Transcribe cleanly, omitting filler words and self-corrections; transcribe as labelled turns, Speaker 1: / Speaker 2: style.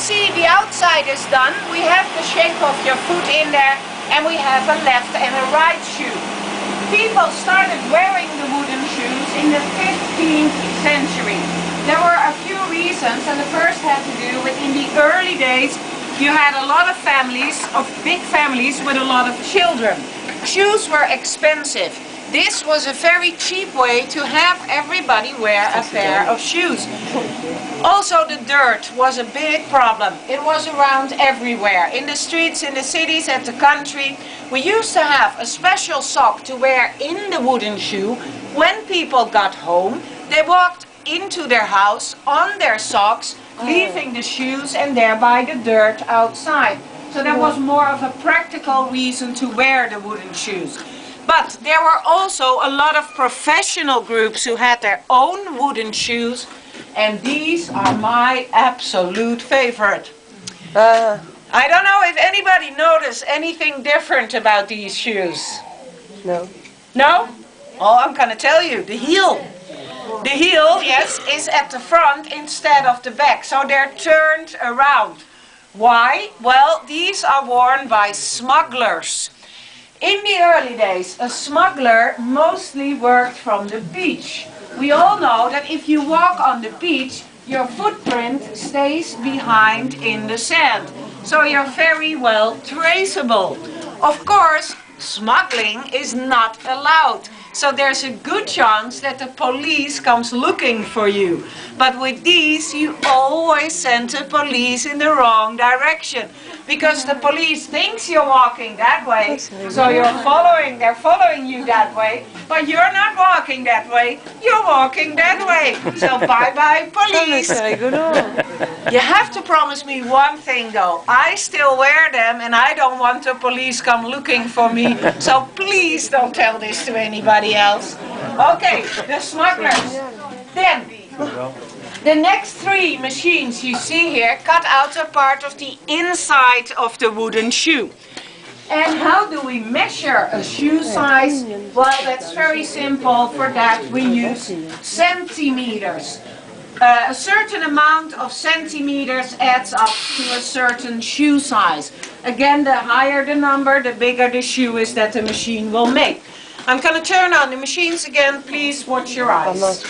Speaker 1: see, the outside is done. We have the shape of your foot in there, and we have a left and a right shoe. People started wearing the wooden shoes in the 15th century. There were a few reasons, and the first had to do with in the early days you had a lot of families, big families with a lot of children. Shoes were expensive. This was a very cheap way to have everybody wear a pair of shoes. Also, the dirt was a big problem. It was around everywhere. In the streets, in the cities, at the country. We used to have a special sock to wear in the wooden shoe. When people got home, they walked into their house on their socks, leaving the shoes and thereby the dirt outside. So there was more of a practical reason to wear the wooden shoes. But there were also a lot of professional groups who had their own wooden shoes, and these are my absolute favorite. I don't know if anybody noticed anything different about these shoes.
Speaker 2: No.
Speaker 1: No? Oh, I'm gonna tell you, the heel. The heel, yes, is at the front instead of the back, so they're turned around. Why? Well, these are worn by smugglers. In the early days, a smuggler mostly worked from the beach. We all know that if you walk on the beach, your footprint stays behind in the sand. So you're very well traceable. Of course, smuggling is not allowed. So there's a good chance that the police comes looking for you. But with these, you always send the police in the wrong direction. Because the police thinks you're walking that way, so they're following you that way, but you're not walking that way, you're walking that way. So bye-bye police. You have to promise me one thing though, I still wear them and I don't want the police come looking for me, so please don't tell this to anybody else. Okay, the smugglers. Then, the next three machines you see here cut out a part of the inside of the wooden shoe. And how do we measure a shoe size? Well, that's very simple. For that we use centimeters. A certain amount of centimeters adds up to a certain shoe size. Again, the higher the number, the bigger the shoe is that the machine will make. I'm going to turn on the machines again. Please watch your eyes.